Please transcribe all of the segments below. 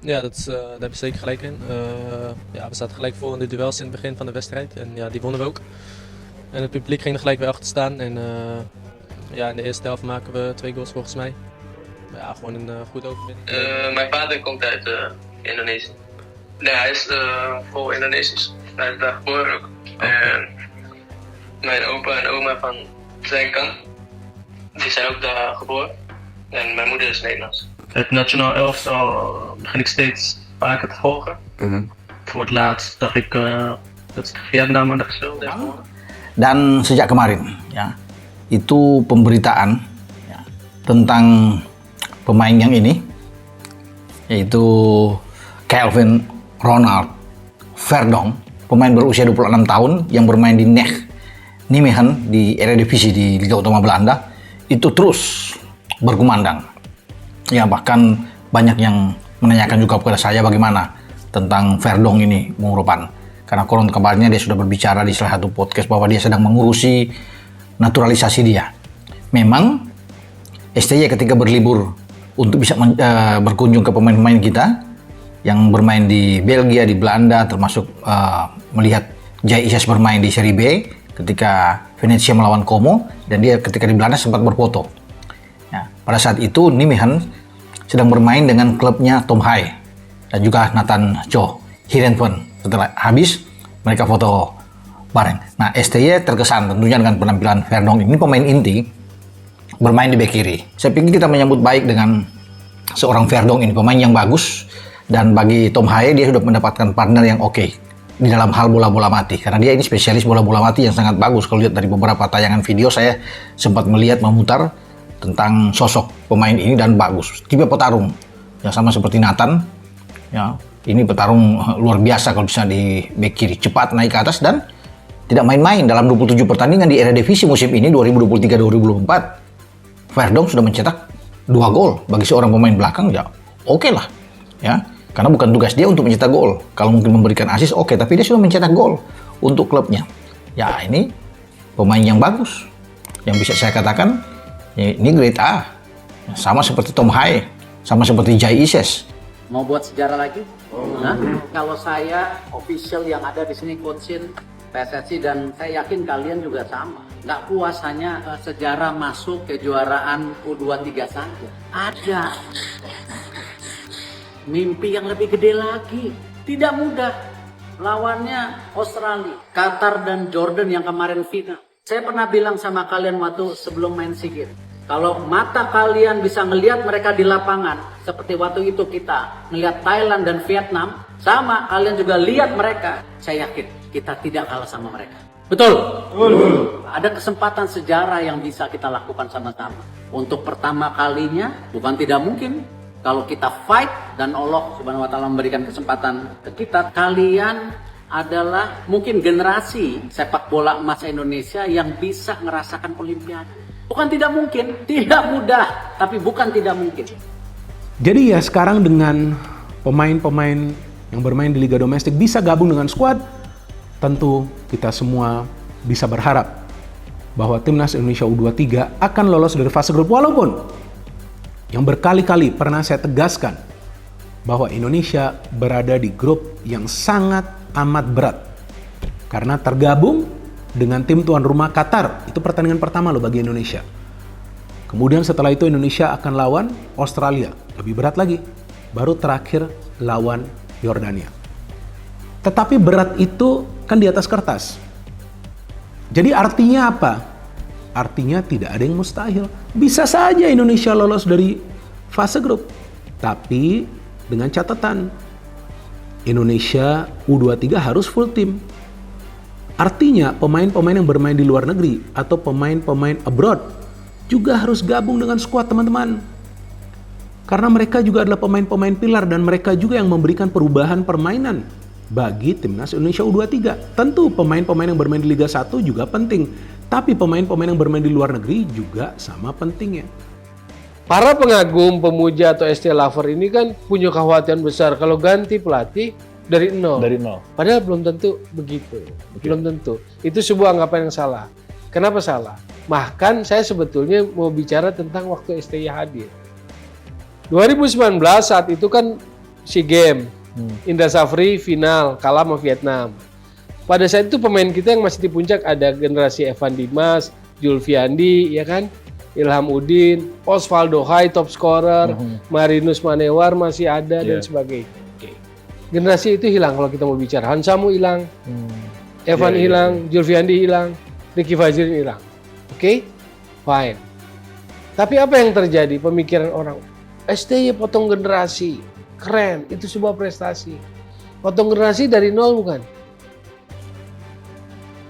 Ja, dat heb je zeker gelijk in. Ja, we zaten gelijk voor in de duels in het begin van de wedstrijd. En ja, die wonnen we ook. En het publiek ging er gelijk weer achter staan. En ja, in de eerste helft maken we 2 goals volgens mij. Maar ja, gewoon een goed overwinning. Mijn vader komt uit Indonesië. Nee, hij is vol Indonesisch. Hij is daar geboren ook. En mijn opa en oma van zijn kant, die zijn ook daar geboren. En mijn moeder is Nederlands. Het nationaal elftal begin ik steeds vaker te volgen. Voor het laatst dacht ik dat Vietnam aan de gespeeld heeft. Dan sejak kemarin, ya, itu pemberitaan ya, tentang pemain yang ini, yaitu Kelvin Ronald Verdonk, pemain berusia 26 tahun yang bermain di NEC Nijmegen di Eredivisie di Liga Utama Belanda, itu terus berkumandang. Ya, bahkan banyak yang menanyakan juga kepada saya bagaimana tentang Verdonk ini, Bung Ropan. Karena konon kabarnya dia sudah berbicara di salah satu podcast bahwa dia sedang mengurusi naturalisasi dia. Memang STY ketika berlibur untuk bisa berkunjung ke pemain-pemain kita yang bermain di Belgia, di Belanda, termasuk melihat JIS bermain di Serie B ketika Venezia melawan Como, dan dia ketika di Belanda sempat berfoto. Ya, pada saat itu Nijmegen sedang bermain dengan klubnya Tom Hai dan juga Nathan Cho Heerenveen. Setelah habis mereka foto bareng. Nah, STY terkesan tentunya dengan penampilan Verdonk ini, pemain inti bermain di bek kiri. Saya pikir kita menyambut baik dengan seorang Verdonk ini, pemain yang bagus, dan bagi Tom Haye dia sudah mendapatkan partner yang oke di dalam hal bola-bola mati, karena dia ini spesialis bola-bola mati yang sangat bagus. Kalau lihat dari beberapa tayangan video, saya sempat melihat memutar tentang sosok pemain ini dan bagus. Tipe petarung yang sama seperti Nathan, ya, ini petarung luar biasa kalau bisa di bek kiri, cepat naik ke atas dan tidak main-main. Dalam 27 pertandingan di Eredivisie musim ini 2023-2024, Verdonk sudah mencetak 2 gol. Bagi seorang pemain belakang ya oke lah, ya, karena bukan tugas dia untuk mencetak gol. Kalau mungkin memberikan assist oke, tapi dia sudah mencetak gol untuk klubnya. Ya, ini pemain yang bagus, yang bisa saya katakan ini grade A, sama seperti Tom Haye, sama seperti Jai Ises. Mau buat sejarah lagi? Nah, kalau saya official yang ada di sini, Coach Shin, PSSI, dan saya yakin kalian juga sama. Nggak puas hanya sejarah masuk kejuaraan U23 saja. Ada mimpi yang lebih gede lagi. Tidak mudah. Lawannya Australia, Qatar, dan Jordan yang kemarin final. Saya pernah bilang sama kalian waktu sebelum main SEA Games, kalau mata kalian bisa ngelihat mereka di lapangan, seperti waktu itu kita ngelihat Thailand dan Vietnam, sama kalian juga lihat mereka, saya yakin kita tidak kalah sama mereka. Betul? Betul. Ada kesempatan sejarah yang bisa kita lakukan sama-sama. Untuk pertama kalinya, bukan tidak mungkin, kalau kita fight dan Allah Subhanahu wa Ta'ala memberikan kesempatan ke kita, kalian adalah mungkin generasi sepak bola emas Indonesia yang bisa merasakan Olimpiade. Bukan tidak mungkin, tidak mudah, tapi bukan tidak mungkin. Jadi ya sekarang dengan pemain-pemain yang bermain di Liga Domestik bisa gabung dengan skuad, tentu kita semua bisa berharap bahwa Timnas Indonesia U23 akan lolos dari fase grup, walaupun yang berkali-kali pernah saya tegaskan bahwa Indonesia berada di grup yang sangat amat berat karena tergabung dengan tim tuan rumah Qatar. Itu pertandingan pertama loh bagi Indonesia. Kemudian setelah itu Indonesia akan lawan Australia, lebih berat lagi. Baru terakhir lawan Yordania. Tetapi berat itu kan di atas kertas. Jadi artinya apa? Artinya tidak ada yang mustahil. Bisa saja Indonesia lolos dari fase grup. Tapi dengan catatan, Indonesia U23 harus full tim. Artinya pemain-pemain yang bermain di luar negeri atau pemain-pemain abroad juga harus gabung dengan skuad, teman-teman. Karena mereka juga adalah pemain-pemain pilar dan mereka juga yang memberikan perubahan permainan bagi Timnas Indonesia U23. Tentu pemain-pemain yang bermain di Liga 1 juga penting, tapi pemain-pemain yang bermain di luar negeri juga sama pentingnya. Para pengagum, pemuja atau ST lover ini kan punya kekhawatiran besar kalau ganti pelatih dari nol. Padahal belum tentu begitu. Belum tentu. Itu sebuah anggapan yang salah. Kenapa salah? Bahkan saya sebetulnya mau bicara tentang waktu STY hadir. 2019 saat itu kan SEA Games. Indra Safri final kalah sama Vietnam. Pada saat itu pemain kita yang masih di puncak ada generasi Evan Dimas, Julfiandi, ya kan? Ilham Udin, Osvaldo Hai top scorer, Marinus Manewar masih ada dan sebagainya. Generasi itu hilang kalau kita mau bicara. Hansamu hilang, Evan hilang, Julfiandi hilang, Ricky Fajrin hilang. Oke? Fine. Tapi apa yang terjadi? Pemikiran orang, STY potong generasi, keren, itu sebuah prestasi. Potong generasi dari nol bukan?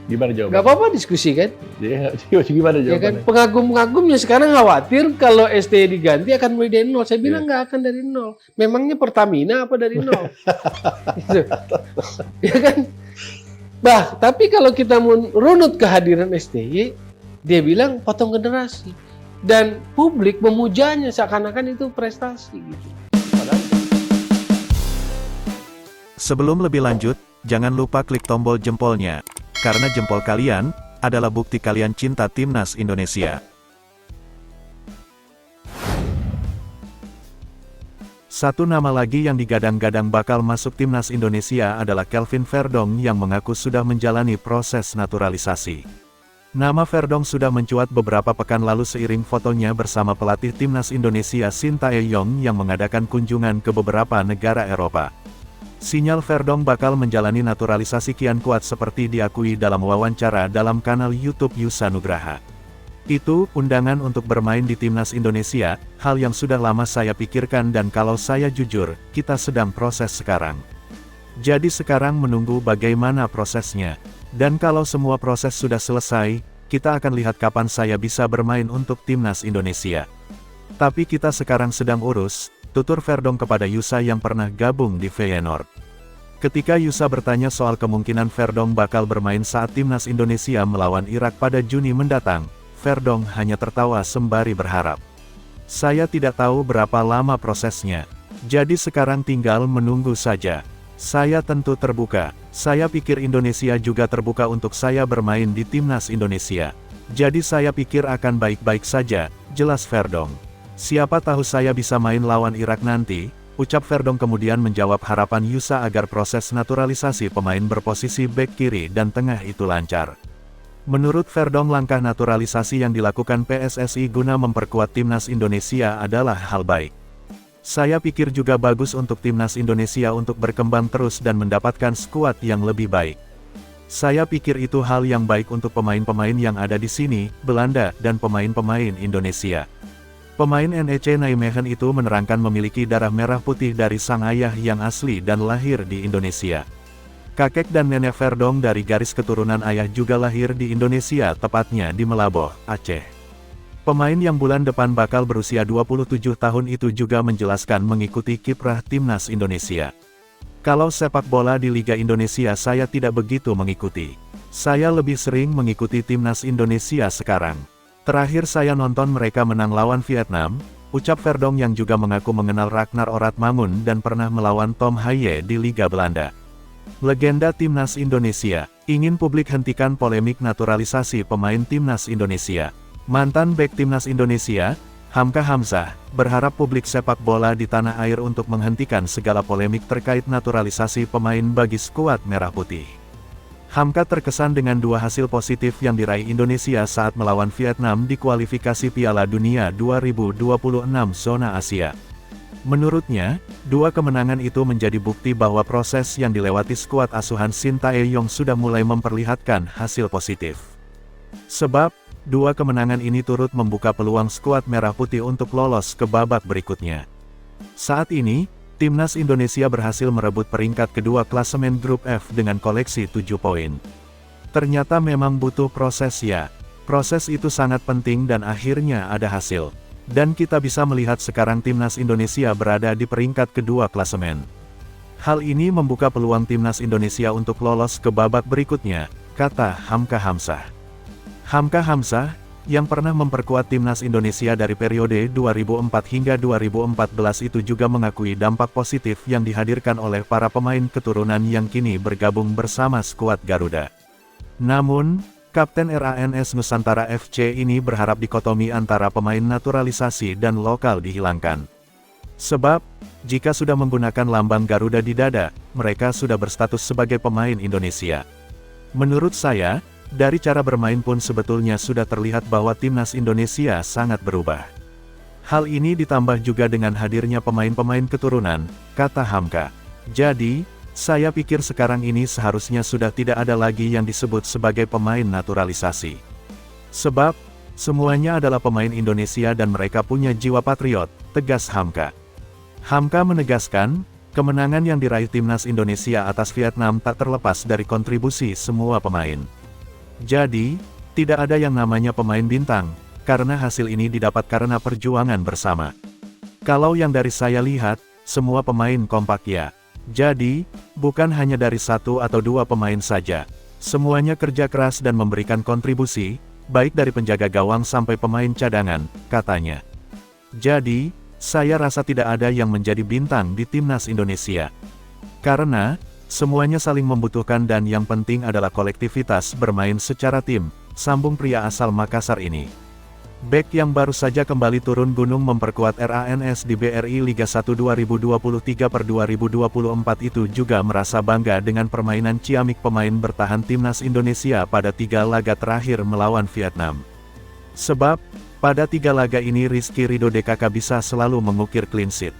Gimana jawabannya? Gak apa-apa diskusi kan? Gimana Ya kan? jawabannya? Pengagum-pengagumnya sekarang khawatir kalau STY diganti akan mulai dari nol. Saya bilang nggak akan dari nol. Memangnya Pertamina apa dari nol? Gitu. Ya kan? Bah, tapi kalau kita mau runut kehadiran STY, dia bilang potong generasi. Dan publik memujanya seakan-akan itu prestasi gitu. Sebelum lebih lanjut, jangan lupa klik tombol jempolnya. Karena jempol kalian adalah bukti kalian cinta Timnas Indonesia. Satu nama lagi yang digadang-gadang bakal masuk Timnas Indonesia adalah Kelvin Verdong yang mengaku sudah menjalani proses naturalisasi. Nama Verdong sudah mencuat beberapa pekan lalu seiring fotonya bersama pelatih Timnas Indonesia Sintayong yang mengadakan kunjungan ke beberapa negara Eropa. Sinyal Verdong bakal menjalani naturalisasi kian kuat seperti diakui dalam wawancara dalam kanal YouTube Yusa Nugraha. Itu undangan untuk bermain di Timnas Indonesia, hal yang sudah lama saya pikirkan dan kalau saya jujur, kita sedang proses sekarang. Jadi sekarang menunggu bagaimana prosesnya. Dan kalau semua proses sudah selesai, kita akan lihat kapan saya bisa bermain untuk Timnas Indonesia. Tapi kita sekarang sedang urus, tutur Verdong kepada Yusa yang pernah gabung di Feyenoord. Ketika Yusa bertanya soal kemungkinan Verdong bakal bermain saat Timnas Indonesia melawan Irak pada Juni mendatang, Verdong hanya tertawa sembari berharap. Saya tidak tahu berapa lama prosesnya. Jadi sekarang tinggal menunggu saja. Saya tentu terbuka. Saya pikir Indonesia juga terbuka untuk saya bermain di Timnas Indonesia. Jadi saya pikir akan baik-baik saja, jelas Verdong. Siapa tahu saya bisa main lawan Irak nanti, ucap Verdong kemudian menjawab harapan Yusa agar proses naturalisasi pemain berposisi bek kiri dan tengah itu lancar. Menurut Verdong langkah naturalisasi yang dilakukan PSSI guna memperkuat Timnas Indonesia adalah hal baik. Saya pikir juga bagus untuk Timnas Indonesia untuk berkembang terus dan mendapatkan skuad yang lebih baik. Saya pikir itu hal yang baik untuk pemain-pemain yang ada di sini, Belanda, dan pemain-pemain Indonesia. Pemain NEC Nijmegen itu menerangkan memiliki darah merah putih dari sang ayah yang asli dan lahir di Indonesia. Kakek dan nenek Verdong dari garis keturunan ayah juga lahir di Indonesia, tepatnya di Melaboh, Aceh. Pemain yang bulan depan bakal berusia 27 tahun itu juga menjelaskan mengikuti kiprah Timnas Indonesia. Kalau sepak bola di Liga Indonesia saya tidak begitu mengikuti. Saya lebih sering mengikuti Timnas Indonesia sekarang. Terakhir saya nonton mereka menang lawan Vietnam, ucap Verdong yang juga mengaku mengenal Ragnar Oratmangun dan pernah melawan Tom Haye di Liga Belanda. Legenda Timnas Indonesia, ingin publik hentikan polemik naturalisasi pemain Timnas Indonesia. Mantan bek Timnas Indonesia, Hamka Hamzah, berharap publik sepak bola di tanah air untuk menghentikan segala polemik terkait naturalisasi pemain bagi skuad Merah Putih. Hamka terkesan dengan dua hasil positif yang diraih Indonesia saat melawan Vietnam di kualifikasi Piala Dunia 2026 zona Asia. Menurutnya, dua kemenangan itu menjadi bukti bahwa proses yang dilewati skuad asuhan Sintayong sudah mulai memperlihatkan hasil positif. Sebab, dua kemenangan ini turut membuka peluang skuad Merah Putih untuk lolos ke babak berikutnya. Saat ini, Timnas Indonesia berhasil merebut peringkat kedua klasemen grup F dengan koleksi 7 poin. Ternyata memang butuh proses ya. Proses itu sangat penting dan akhirnya ada hasil. Dan kita bisa melihat sekarang Timnas Indonesia berada di peringkat kedua klasemen. Hal ini membuka peluang Timnas Indonesia untuk lolos ke babak berikutnya, kata Hamka Hamzah. Hamka Hamzah, yang pernah memperkuat Timnas Indonesia dari periode 2004 hingga 2014 itu juga mengakui dampak positif yang dihadirkan oleh para pemain keturunan yang kini bergabung bersama skuad Garuda. Namun, Kapten RANS Nusantara FC ini berharap dikotomi antara pemain naturalisasi dan lokal dihilangkan. Sebab, jika sudah menggunakan lambang Garuda di dada, mereka sudah berstatus sebagai pemain Indonesia. Menurut saya, dari cara bermain pun sebetulnya sudah terlihat bahwa timnas Indonesia sangat berubah. Hal ini ditambah juga dengan hadirnya pemain-pemain keturunan, kata Hamka. Jadi, saya pikir sekarang ini seharusnya sudah tidak ada lagi yang disebut sebagai pemain naturalisasi. Sebab, semuanya adalah pemain Indonesia dan mereka punya jiwa patriot, tegas Hamka. Hamka menegaskan, kemenangan yang diraih timnas Indonesia atas Vietnam tak terlepas dari kontribusi semua pemain. Jadi, tidak ada yang namanya pemain bintang, karena hasil ini didapat karena perjuangan bersama. Kalau yang dari saya lihat, semua pemain kompak ya. Jadi, bukan hanya dari satu atau dua pemain saja. Semuanya kerja keras dan memberikan kontribusi, baik dari penjaga gawang sampai pemain cadangan, katanya. Jadi, saya rasa tidak ada yang menjadi bintang di timnas Indonesia. Karena, semuanya saling membutuhkan dan yang penting adalah kolektivitas bermain secara tim, sambung pria asal Makassar ini. Bek yang baru saja kembali turun gunung memperkuat RANS di BRI Liga 1 2023/2024 itu juga merasa bangga dengan permainan ciamik pemain bertahan timnas Indonesia pada 3 laga terakhir melawan Vietnam. Sebab, pada 3 laga ini Rizky Ridho DKK bisa selalu mengukir clean sheet.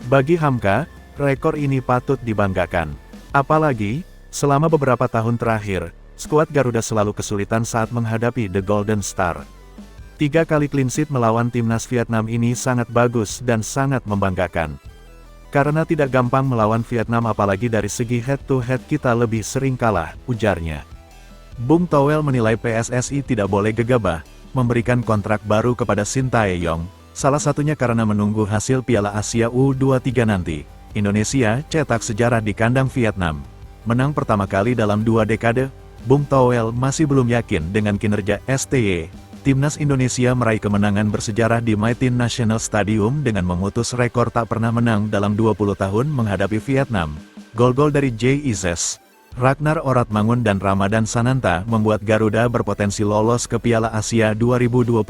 Bagi Hamka, rekor ini patut dibanggakan. Apalagi, selama beberapa tahun terakhir, skuad Garuda selalu kesulitan saat menghadapi The Golden Star. 3 kali clean sheet melawan timnas Vietnam ini sangat bagus dan sangat membanggakan. Karena tidak gampang melawan Vietnam apalagi dari segi head-to-head kita lebih sering kalah, ujarnya. Bung Toel menilai PSSI tidak boleh gegabah, memberikan kontrak baru kepada Sintayong, salah satunya karena menunggu hasil Piala Asia U23 nanti. Indonesia cetak sejarah di kandang Vietnam. Menang pertama kali dalam 2 dekade, Bung Toel masih belum yakin dengan kinerja STY. Timnas Indonesia meraih kemenangan bersejarah di Maitin National Stadium dengan memutus rekor tak pernah menang dalam 20 tahun menghadapi Vietnam. Gol-gol dari Jay Ises, Ragnar Oratmangun dan Ramadan Sananta membuat Garuda berpotensi lolos ke Piala Asia 2027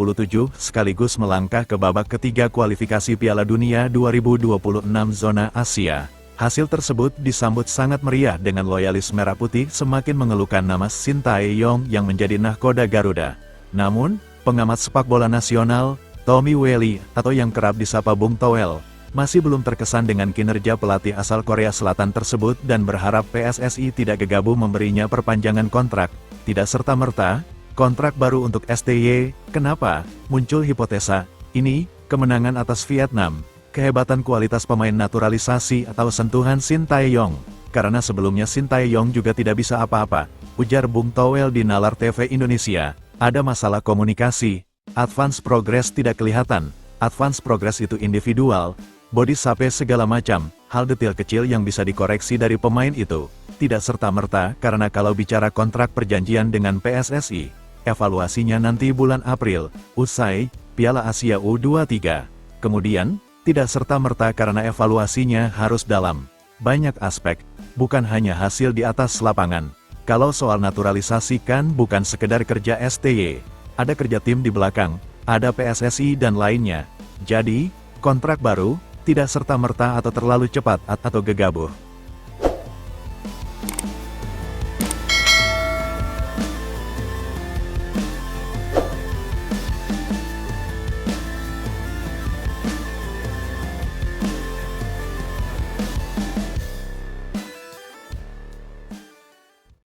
sekaligus melangkah ke babak ketiga kualifikasi Piala Dunia 2026 zona Asia. Hasil tersebut disambut sangat meriah dengan loyalis Merah Putih semakin mengeluhkan nama Sintayong yang menjadi nahkoda Garuda. Namun, pengamat sepak bola nasional, Tommy Welly, atau yang kerap disapa Bung Toel, masih belum terkesan dengan kinerja pelatih asal Korea Selatan tersebut dan berharap PSSI tidak gegabah memberinya perpanjangan kontrak, tidak serta-merta, kontrak baru untuk STY. Kenapa? Muncul hipotesa, ini, kemenangan atas Vietnam, kehebatan kualitas pemain naturalisasi atau sentuhan Sintayong, karena sebelumnya Sintayong juga tidak bisa apa-apa, ujar Bung Toel di Nalar TV Indonesia, ada masalah komunikasi, advance progress tidak kelihatan, advance progress itu individual, body shape segala macam, hal detail kecil yang bisa dikoreksi dari pemain itu, tidak serta-merta karena kalau bicara kontrak perjanjian dengan PSSI, evaluasinya nanti bulan April, usai Piala Asia U23. Kemudian, tidak serta-merta karena evaluasinya harus dalam banyak aspek, bukan hanya hasil di atas lapangan. Kalau soal naturalisasi kan bukan sekedar kerja STY, ada kerja tim di belakang, ada PSSI dan lainnya. Jadi, kontrak baru, tidak serta-merta atau terlalu cepat atau gegabah.